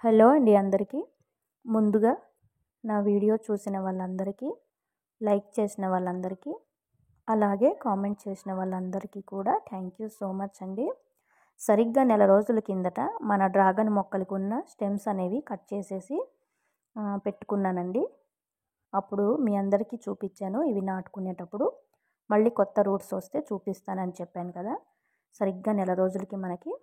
Hello అండి అందరికీ. ముందుగా నా వీడియో చూసిన వాళ్ళందరికీ, లైక్ చేసిన వాళ్ళందరికీ, అలాగే కామెంట్ చేసిన వాళ్ళందరికీ కూడా థ్యాంక్ యూ సో మచ్ అండి. సరిగ్గా నెల రోజుల కిందట మన డ్రాగన్ మొక్కలకు ఉన్న స్టెమ్స్ అనేవి కట్ చేసేసి పెట్టుకున్నానండి. అప్పుడు మీ అందరికీ చూపించాను ఇవి నాటుకునేటప్పుడు. మళ్ళీ కొత్త రూట్స్ వస్తే చూపిస్తానని చెప్పాను కదా. సరిగ్గా నెల రోజులకి మనకి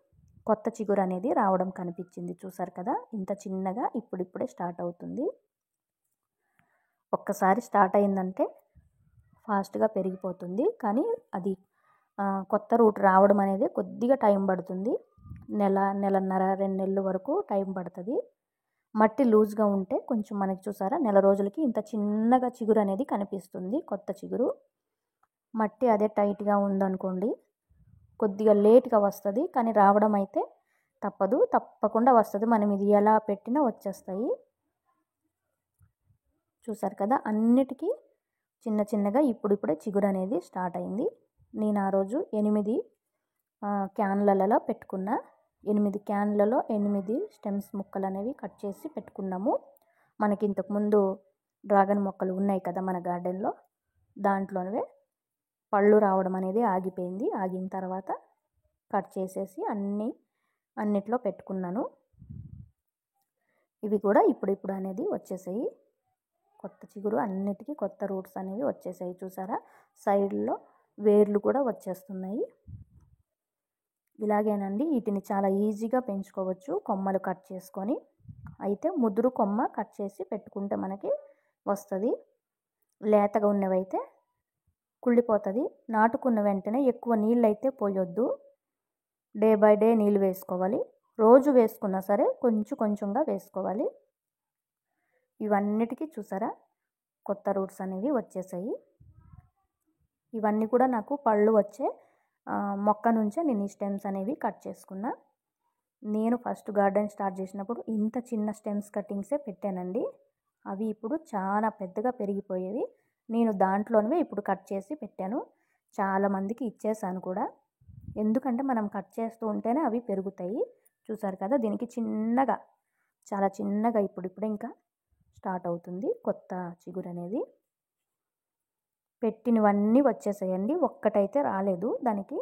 కొత్త చిగురు అనేది రావడం కనిపించింది. చూసారు కదా, ఇంత చిన్నగా ఇప్పుడిప్పుడే స్టార్ట్ అవుతుంది. ఒక్కసారి స్టార్ట్ అయిందంటే ఫాస్ట్గా పెరిగిపోతుంది. కానీ అది కొత్త రూట్ రావడం అనేది కొద్దిగా టైం పడుతుంది. నెలన్నర 2 నెలల వరకు టైం పడుతుంది. మట్టి లూజ్గా ఉంటే కొంచెం మనకి చూసారా నెల రోజులకి ఇంత చిన్నగా చిగురు అనేది కనిపిస్తుంది, కొత్త చిగురు. మట్టి అదే టైట్గా ఉందనుకోండి కొద్దిగా లేట్గా వస్తుంది, కానీ రావడం అయితే తప్పకుండా వస్తుంది. మనం ఇది ఎలా పెట్టినా వచ్చేస్తాయి. చూసారు కదా, అన్నిటికీ చిన్న చిన్నగా ఇప్పుడిప్పుడే చిగురు అనేది స్టార్ట్ అయింది. నేను ఆ రోజు 8 క్యాన్లలో పెట్టుకున్న. 8 క్యాన్లలో 8 స్టెమ్స్ ముక్కలు అనేవి కట్ చేసి పెట్టుకున్నాము. మనకి ఇంతకుముందు డ్రాగన్ మొక్కలు ఉన్నాయి కదా మన గార్డెన్లో, దాంట్లోనే పళ్ళు రావడం అనేది ఆగిపోయింది. ఆగిన తర్వాత కట్ చేసేసి అన్నిట్లో పెట్టుకున్నాను. ఇవి కూడా ఇప్పుడు అనేది వచ్చేసాయి. కొత్త చిగురు అన్నిటికీ కొత్త రూట్స్ అనేవి వచ్చేసాయి. చూసారా, సైడ్లో వేర్లు కూడా వచ్చేస్తున్నాయి. ఇలాగేనండి, వీటిని చాలా ఈజీగా పెంచుకోవచ్చు కొమ్మలు కట్ చేసుకొని. అయితే ముదురు కొమ్మ కట్ చేసి పెట్టుకుంటే మనకి వస్తుంది. లేతగా ఉన్నవైతే కుళ్ళిపోతుంది. నాటుకున్న వెంటనే ఎక్కువ నీళ్ళు అయితే పోయొద్దు. డే బై డే నీళ్ళు వేసుకోవాలి. రోజు వేసుకున్నా సరే కొంచెంగా వేసుకోవాలి. ఇవన్నిటికీ చూసారా కొత్త రూట్స్ అనేవి వచ్చేసాయి. ఇవన్నీ కూడా నాకు పళ్ళు వచ్చే మొక్క నుంచే నేను ఈ స్టెమ్స్ అనేవి కట్ చేసుకున్నా. నేను ఫస్ట్ గార్డెన్ స్టార్ట్ చేసినప్పుడు ఇంత చిన్న స్టెమ్స్ కటింగ్సే పెట్టానండి. అవి ఇప్పుడు చాలా పెద్దగా పెరిగిపోయేవి. నేను దాంట్లోనే ఇప్పుడు కట్ చేసి పెట్టాను. చాలామందికి ఇచ్చేసాను కూడా. ఎందుకంటే మనం కట్ చేస్తూ ఉంటేనే అవి పెరుగుతాయి. చూసారు కదా, దీనికి చాలా చిన్నగా ఇప్పుడిప్పుడే ఇంకా స్టార్ట్ అవుతుంది కొత్త చిగురు అనేది. పెట్టినవన్నీ వచ్చేసాయండి, ఒక్కటైతే రాలేదు. దానికి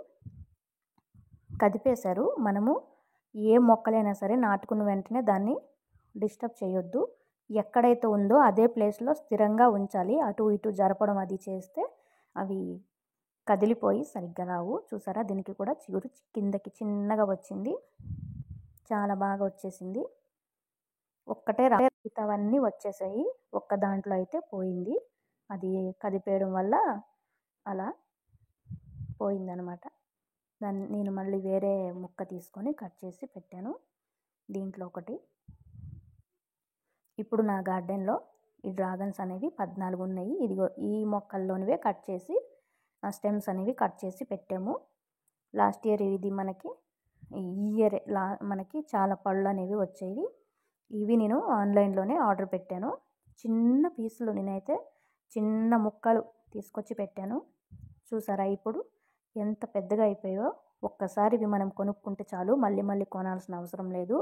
కదిపేశారు. మనము ఏ మొక్కలైనా సరే నాటుకున్న వెంటనే దాన్ని డిస్టర్బ్ చేయొద్దు. ఎక్కడైతే ఉందో అదే ప్లేస్లో స్థిరంగా ఉంచాలి. అటు ఇటు జరపడం అది చేస్తే అవి కదిలిపోయి సరిగ్గా రావు. చూసారా, దీనికి కూడా చిగురు కిందకి చిన్నగా వచ్చింది, చాలా బాగా వచ్చేసింది. ఒక్కటే మిగతావన్నీ వచ్చేసాయి. ఒక్క దాంట్లో అయితే పోయింది. అది కదిపేయడం వల్ల అలా పోయిందనమాట. దాన్ని నేను మళ్ళీ వేరే ముక్క తీసుకొని కట్ చేసి పెట్టాను. దీంట్లో ఒకటి. ఇప్పుడు నా గార్డెన్లో ఈ డ్రాగన్స్ అనేవి 14 ఉన్నాయి. ఇదిగో ఈ మొక్కల్లోనివే కట్ చేసి స్టెమ్స్ అనేవి కట్ చేసి పెట్టాము. లాస్ట్ ఇయర్ ఇది మనకి ఈ ఇయర్ మనకి చాలా పళ్ళు అనేవి వచ్చేవి. ఇవి నేను ఆన్లైన్లోనే ఆర్డర్ పెట్టాను. చిన్న పీసులు నేనైతే చిన్న ముక్కలు తీసుకొచ్చి పెట్టాను. చూసారా ఇప్పుడు ఎంత పెద్దగా అయిపోయాయో. ఒక్కసారి ఇవి మనం కొనుక్కుంటే చాలు, మళ్ళీ కొనాల్సిన అవసరం లేదు.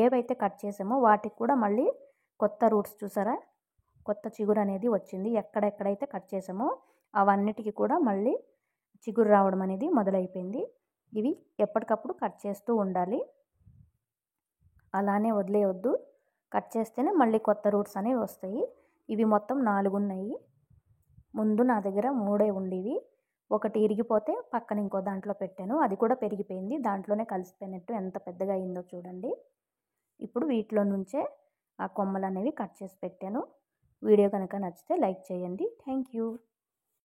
ఏవైతే కట్ చేసామో వాటికి కూడా మళ్ళీ కొత్త రూట్స్ చూసారా, కొత్త చిగురు అనేది వచ్చింది. ఎక్కడెక్కడైతే కట్ చేసామో అవన్నిటికీ కూడా మళ్ళీ చిగురు రావడం అనేది మొదలైపోయింది. ఇవి ఎప్పటికప్పుడు కట్ చేస్తూ ఉండాలి, అలానే వదిలేయొద్దు. కట్ చేస్తేనే మళ్ళీ కొత్త రూట్స్ అనేవి వస్తాయి. ఇవి మొత్తం 4 ఉన్నాయి. ముందు నా దగ్గర 3 ఉండేవి. ఒకటి ఇరిగిపోతే పక్కన ఇంకో దాంట్లో పెట్టాను, అది కూడా పెరిగిపోయింది. దాంట్లోనే కలిసిపోయినట్టు ఎంత పెద్దగా అయిందో చూడండి. ఇప్పుడు వీటిలో నుంచే ఆ కొమ్మలు అనేవి కట్ చేసి పెట్టాను. వీడియో కనుక నచ్చితే లైక్ చేయండి. Thank you.